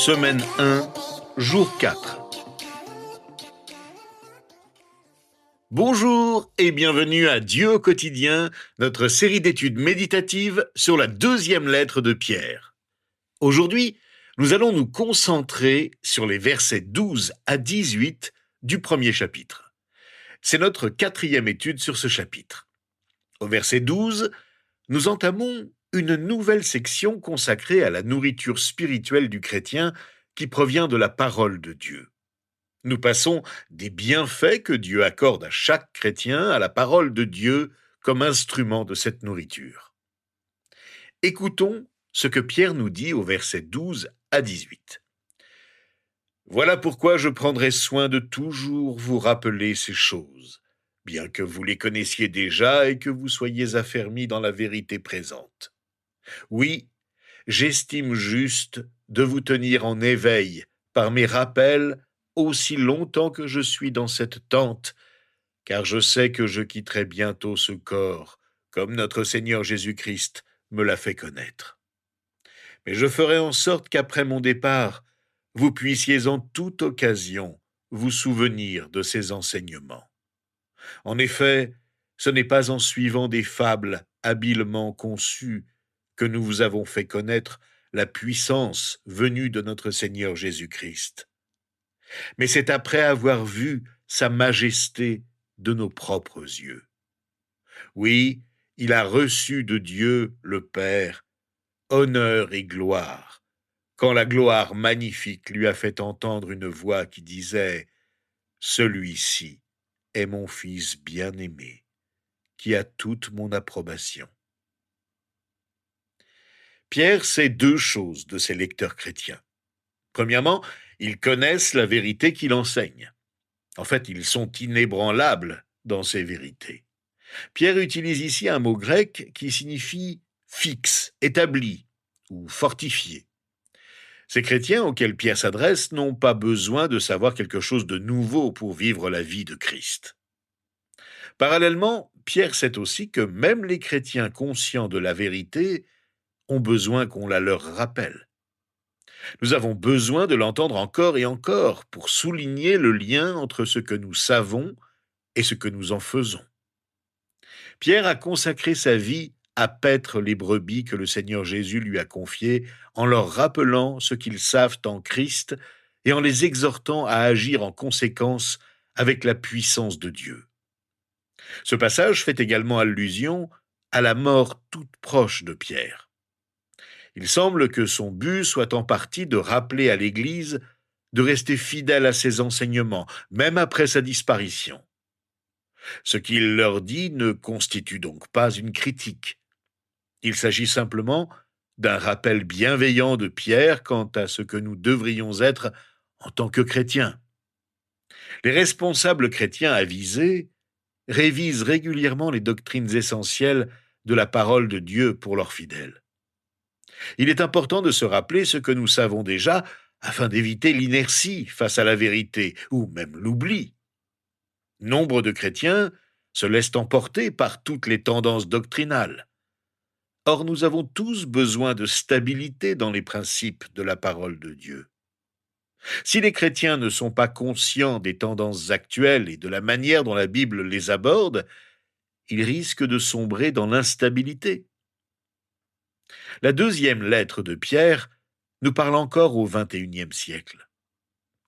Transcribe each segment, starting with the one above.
Semaine 1, jour 4. Bonjour et bienvenue à Dieu au quotidien, notre série d'études méditatives sur la deuxième lettre de Pierre. Aujourd'hui, nous allons nous concentrer sur les versets 12 à 18 du premier chapitre. C'est notre quatrième étude sur ce chapitre. Au verset 12, nous entamons une nouvelle section consacrée à la nourriture spirituelle du chrétien qui provient de la parole de Dieu. Nous passons des bienfaits que Dieu accorde à chaque chrétien à la parole de Dieu comme instrument de cette nourriture. Écoutons ce que Pierre nous dit au verset 12 à 18. Voilà pourquoi je prendrai soin de toujours vous rappeler ces choses, bien que vous les connaissiez déjà et que vous soyez affermis dans la vérité présente. Oui, j'estime juste de vous tenir en éveil par mes rappels aussi longtemps que je suis dans cette tente, car je sais que je quitterai bientôt ce corps, comme notre Seigneur Jésus-Christ me l'a fait connaître. Mais je ferai en sorte qu'après mon départ, vous puissiez en toute occasion vous souvenir de ces enseignements. En effet, ce n'est pas en suivant des fables habilement conçues que nous vous avons fait connaître la puissance venue de notre Seigneur Jésus-Christ. Mais c'est après avoir vu sa majesté de nos propres yeux. Oui, il a reçu de Dieu le Père honneur et gloire, quand la gloire magnifique lui a fait entendre une voix qui disait « Celui-ci est mon Fils bien-aimé, qui a toute mon approbation. » Pierre sait deux choses de ses lecteurs chrétiens. Premièrement, ils connaissent la vérité qu'il enseigne. En fait, ils sont inébranlables dans ces vérités. Pierre utilise ici un mot grec qui signifie fixe, établi ou fortifié. Ces chrétiens auxquels Pierre s'adresse n'ont pas besoin de savoir quelque chose de nouveau pour vivre la vie de Christ. Parallèlement, Pierre sait aussi que même les chrétiens conscients de la vérité ont besoin qu'on la leur rappelle. Nous avons besoin de l'entendre encore et encore pour souligner le lien entre ce que nous savons et ce que nous en faisons. Pierre a consacré sa vie à paître les brebis que le Seigneur Jésus lui a confiées en leur rappelant ce qu'ils savent en Christ et en les exhortant à agir en conséquence avec la puissance de Dieu. Ce passage fait également allusion à la mort toute proche de Pierre. Il semble que son but soit en partie de rappeler à l'Église de rester fidèle à ses enseignements, même après sa disparition. Ce qu'il leur dit ne constitue donc pas une critique. Il s'agit simplement d'un rappel bienveillant de Pierre quant à ce que nous devrions être en tant que chrétiens. Les responsables chrétiens avisés révisent régulièrement les doctrines essentielles de la parole de Dieu pour leurs fidèles. Il est important de se rappeler ce que nous savons déjà afin d'éviter l'inertie face à la vérité ou même l'oubli. Nombre de chrétiens se laissent emporter par toutes les tendances doctrinales. Or, nous avons tous besoin de stabilité dans les principes de la parole de Dieu. Si les chrétiens ne sont pas conscients des tendances actuelles et de la manière dont la Bible les aborde, ils risquent de sombrer dans l'instabilité. La deuxième lettre de Pierre nous parle encore au XXIe siècle.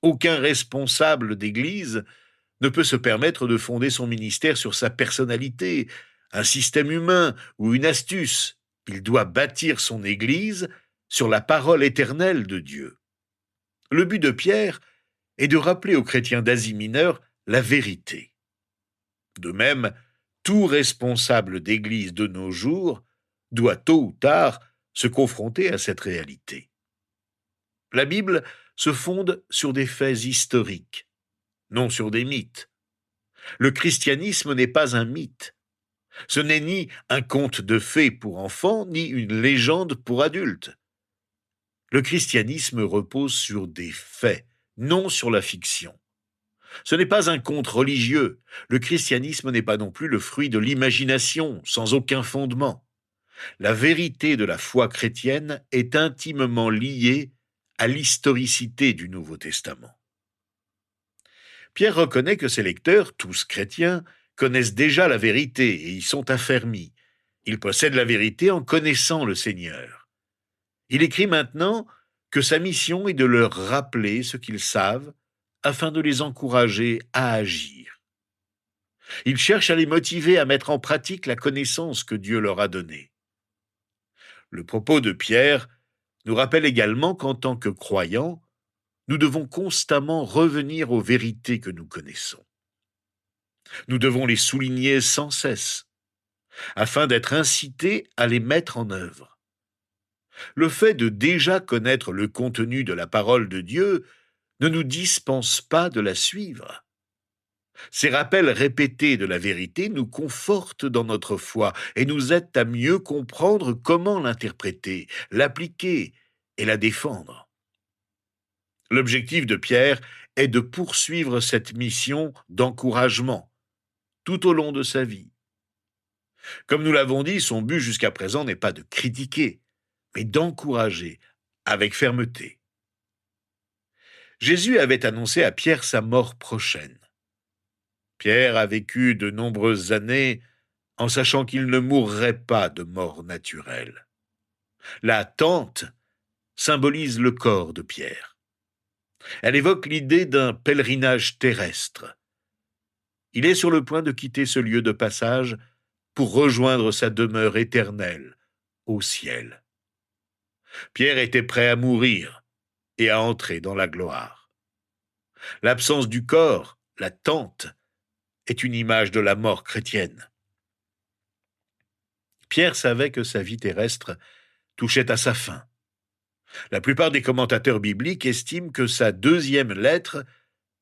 Aucun responsable d'Église ne peut se permettre de fonder son ministère sur sa personnalité, un système humain ou une astuce. Il doit bâtir son Église sur la parole éternelle de Dieu. Le but de Pierre est de rappeler aux chrétiens d'Asie mineure la vérité. De même, tout responsable d'Église de nos jours doit tôt ou tard se confronter à cette réalité. La Bible se fonde sur des faits historiques, non sur des mythes. Le christianisme n'est pas un mythe. Ce n'est ni un conte de fées pour enfants, ni une légende pour adultes. Le christianisme repose sur des faits, non sur la fiction. Ce n'est pas un conte religieux. Le christianisme n'est pas non plus le fruit de l'imagination, sans aucun fondement. La vérité de la foi chrétienne est intimement liée à l'historicité du Nouveau Testament. Pierre reconnaît que ses lecteurs, tous chrétiens, connaissent déjà la vérité et y sont affermis. Ils possèdent la vérité en connaissant le Seigneur. Il écrit maintenant que sa mission est de leur rappeler ce qu'ils savent afin de les encourager à agir. Il cherche à les motiver à mettre en pratique la connaissance que Dieu leur a donnée. Le propos de Pierre nous rappelle également qu'en tant que croyants, nous devons constamment revenir aux vérités que nous connaissons. Nous devons les souligner sans cesse, afin d'être incités à les mettre en œuvre. Le fait de déjà connaître le contenu de la parole de Dieu ne nous dispense pas de la suivre. Ces rappels répétés de la vérité nous confortent dans notre foi et nous aident à mieux comprendre comment l'interpréter, l'appliquer et la défendre. L'objectif de Pierre est de poursuivre cette mission d'encouragement tout au long de sa vie. Comme nous l'avons dit, son but jusqu'à présent n'est pas de critiquer, mais d'encourager avec fermeté. Jésus avait annoncé à Pierre sa mort prochaine. Pierre a vécu de nombreuses années en sachant qu'il ne mourrait pas de mort naturelle. La tente symbolise le corps de Pierre. Elle évoque l'idée d'un pèlerinage terrestre. Il est sur le point de quitter ce lieu de passage pour rejoindre sa demeure éternelle au ciel. Pierre était prêt à mourir et à entrer dans la gloire. L'absence du corps, la tente, est une image de la mort chrétienne. Pierre savait que sa vie terrestre touchait à sa fin. La plupart des commentateurs bibliques estiment que sa deuxième lettre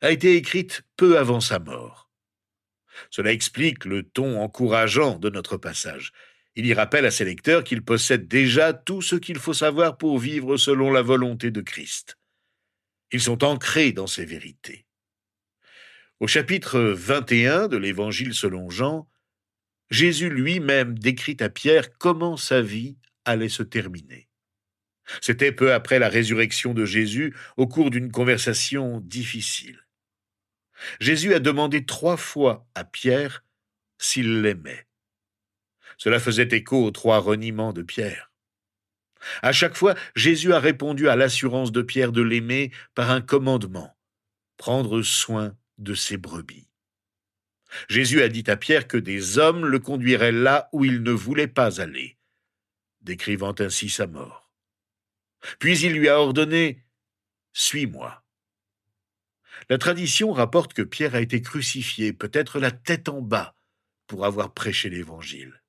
a été écrite peu avant sa mort. Cela explique le ton encourageant de notre passage. Il y rappelle à ses lecteurs qu'ils possèdent déjà tout ce qu'il faut savoir pour vivre selon la volonté de Christ. Ils sont ancrés dans ces vérités. Au chapitre 21 de l'Évangile selon Jean, Jésus lui-même décrit à Pierre comment sa vie allait se terminer. C'était peu après la résurrection de Jésus, au cours d'une conversation difficile. Jésus a demandé 3 fois à Pierre s'il l'aimait. Cela faisait écho aux 3 reniements de Pierre. À chaque fois, Jésus a répondu à l'assurance de Pierre de l'aimer par un commandement, prendre soin de ses brebis. Jésus a dit à Pierre que des hommes le conduiraient là où il ne voulait pas aller, décrivant ainsi sa mort. Puis il lui a ordonné « Suis-moi ». La tradition rapporte que Pierre a été crucifié, peut-être la tête en bas, pour avoir prêché l'Évangile.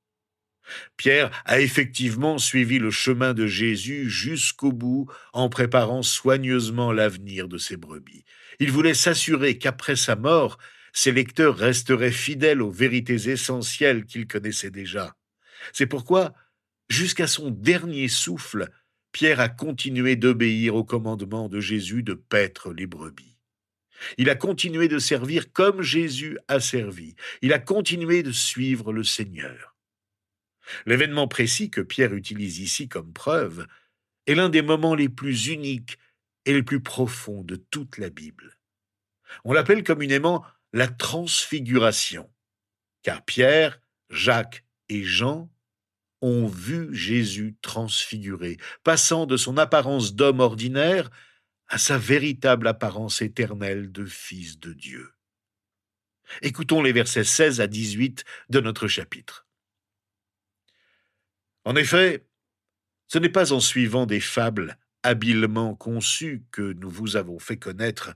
Pierre a effectivement suivi le chemin de Jésus jusqu'au bout en préparant soigneusement l'avenir de ses brebis. Il voulait s'assurer qu'après sa mort, ses lecteurs resteraient fidèles aux vérités essentielles qu'ils connaissaient déjà. C'est pourquoi, jusqu'à son dernier souffle, Pierre a continué d'obéir au commandement de Jésus de paître les brebis. Il a continué de servir comme Jésus a servi. Il a continué de suivre le Seigneur. L'événement précis que Pierre utilise ici comme preuve est l'un des moments les plus uniques et les plus profonds de toute la Bible. On l'appelle communément la transfiguration, car Pierre, Jacques et Jean ont vu Jésus transfiguré, passant de son apparence d'homme ordinaire à sa véritable apparence éternelle de Fils de Dieu. Écoutons les versets 16 à 18 de notre chapitre. En effet, ce n'est pas en suivant des fables habilement conçues que nous vous avons fait connaître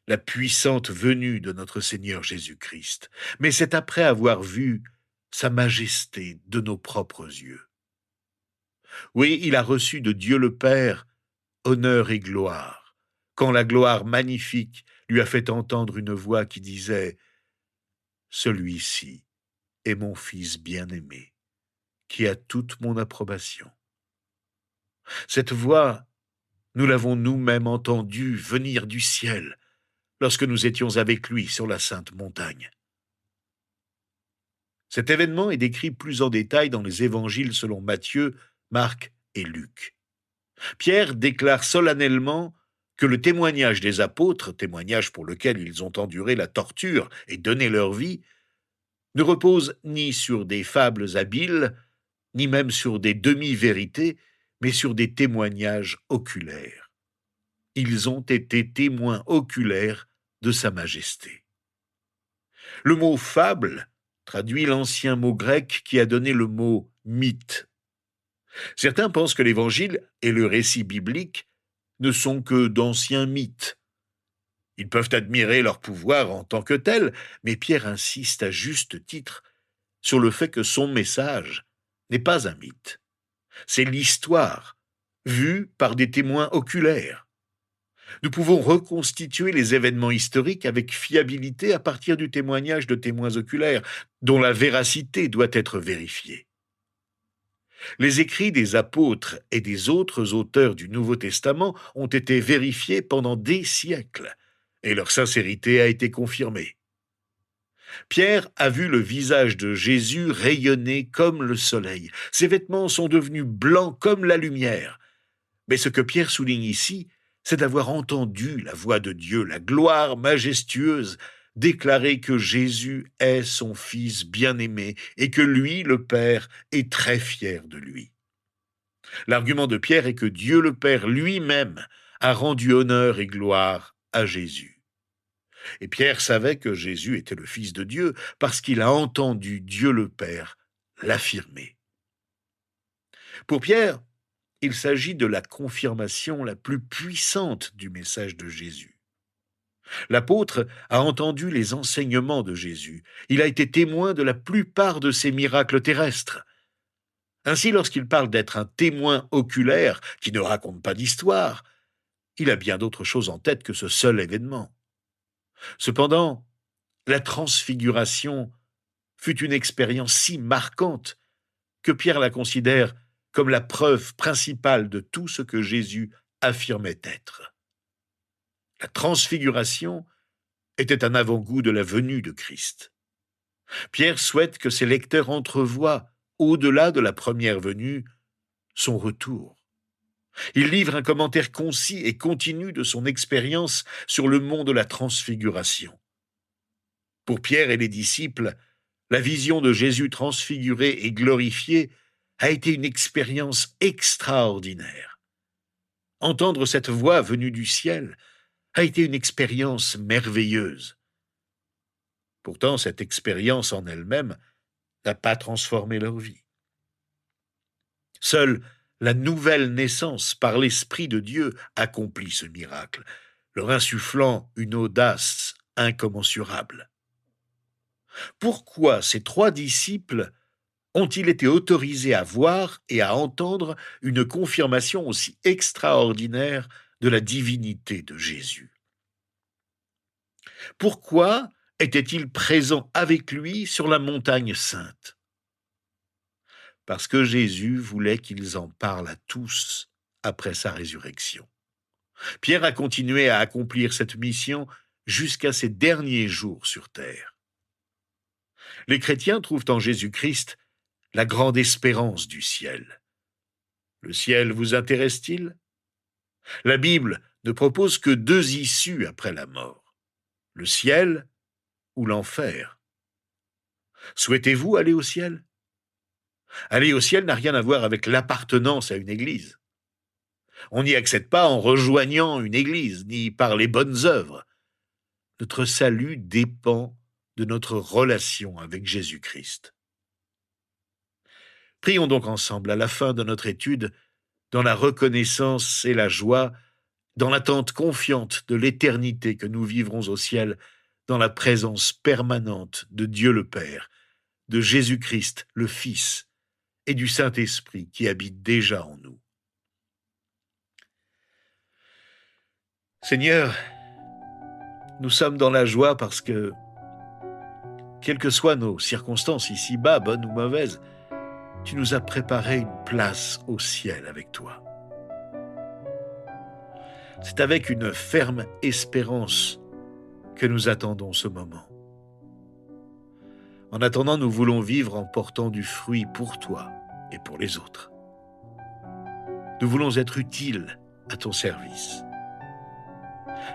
la puissante venue de notre Seigneur Jésus-Christ, mais c'est après avoir vu sa majesté de nos propres yeux. Oui, il a reçu de Dieu le Père honneur et gloire, quand la gloire magnifique lui a fait entendre une voix qui disait « Celui-ci est mon Fils bien-aimé, qui a toute mon approbation. » Cette voix, nous l'avons nous-mêmes entendue venir du ciel lorsque nous étions avec lui sur la sainte montagne. Cet événement est décrit plus en détail dans les évangiles selon Matthieu, Marc et Luc. Pierre déclare solennellement que le témoignage des apôtres, témoignage pour lequel ils ont enduré la torture et donné leur vie, ne repose ni sur des fables habiles, ni même sur des demi-vérités, mais sur des témoignages oculaires. Ils ont été témoins oculaires de Sa Majesté. Le mot fable traduit l'ancien mot grec qui a donné le mot mythe. Certains pensent que l'Évangile et le récit biblique ne sont que d'anciens mythes. Ils peuvent admirer leur pouvoir en tant que tel, mais Pierre insiste à juste titre sur le fait que son message n'est pas un mythe. C'est l'histoire, vue par des témoins oculaires. Nous pouvons reconstituer les événements historiques avec fiabilité à partir du témoignage de témoins oculaires, dont la véracité doit être vérifiée. Les écrits des apôtres et des autres auteurs du Nouveau Testament ont été vérifiés pendant des siècles, et leur sincérité a été confirmée. Pierre a vu le visage de Jésus rayonner comme le soleil. Ses vêtements sont devenus blancs comme la lumière. Mais ce que Pierre souligne ici, c'est d'avoir entendu la voix de Dieu, la gloire majestueuse, déclarer que Jésus est son Fils bien-aimé et que lui, le Père, est très fier de lui. L'argument de Pierre est que Dieu le Père lui-même a rendu honneur et gloire à Jésus. Et Pierre savait que Jésus était le Fils de Dieu parce qu'il a entendu Dieu le Père l'affirmer. Pour Pierre, il s'agit de la confirmation la plus puissante du message de Jésus. L'apôtre a entendu les enseignements de Jésus. Il a été témoin de la plupart de ses miracles terrestres. Ainsi, lorsqu'il parle d'être un témoin oculaire qui ne raconte pas d'histoire, il a bien d'autres choses en tête que ce seul événement. Cependant, la transfiguration fut une expérience si marquante que Pierre la considère comme la preuve principale de tout ce que Jésus affirmait être. La transfiguration était un avant-goût de la venue de Christ. Pierre souhaite que ses lecteurs entrevoient, au-delà de la première venue, son retour. Il livre un commentaire concis et continu de son expérience sur le mont de la transfiguration. Pour Pierre et les disciples, la vision de Jésus transfiguré et glorifié a été une expérience extraordinaire. Entendre cette voix venue du ciel a été une expérience merveilleuse. Pourtant, cette expérience en elle-même n'a pas transformé leur vie. Seule la nouvelle naissance par l'Esprit de Dieu accomplit ce miracle, leur insufflant une audace incommensurable. Pourquoi ces trois disciples ont-ils été autorisés à voir et à entendre une confirmation aussi extraordinaire de la divinité de Jésus? Pourquoi étaient-ils présents avec lui sur la montagne sainte? Parce que Jésus voulait qu'ils en parlent à tous après sa résurrection. Pierre a continué à accomplir cette mission jusqu'à ses derniers jours sur terre. Les chrétiens trouvent en Jésus-Christ la grande espérance du ciel. Le ciel vous intéresse-t-il? La Bible ne propose que deux issues après la mort, le ciel ou l'enfer. Souhaitez-vous aller au ciel? Aller au ciel n'a rien à voir avec l'appartenance à une église. On n'y accède pas en rejoignant une église, ni par les bonnes œuvres. Notre salut dépend de notre relation avec Jésus-Christ. Prions donc ensemble à la fin de notre étude, dans la reconnaissance et la joie, dans l'attente confiante de l'éternité que nous vivrons au ciel, dans la présence permanente de Dieu le Père, de Jésus-Christ le Fils et du Saint-Esprit qui habite déjà en nous. Seigneur, nous sommes dans la joie parce que, quelles que soient nos circonstances ici-bas, bonnes ou mauvaises, tu nous as préparé une place au ciel avec toi. C'est avec une ferme espérance que nous attendons ce moment. En attendant, nous voulons vivre en portant du fruit pour toi et pour les autres. Nous voulons être utiles à ton service.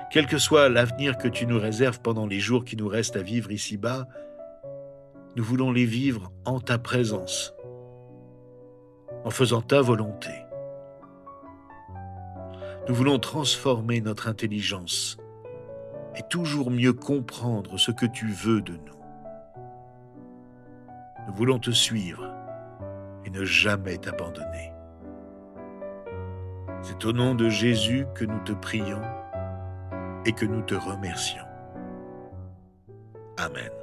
Quel que soit l'avenir que tu nous réserves pendant les jours qui nous restent à vivre ici-bas, nous voulons les vivre en ta présence, en faisant ta volonté. Nous voulons transformer notre intelligence et toujours mieux comprendre ce que tu veux de nous. Nous voulons te suivre et ne jamais t'abandonner. C'est au nom de Jésus que nous te prions et que nous te remercions. Amen.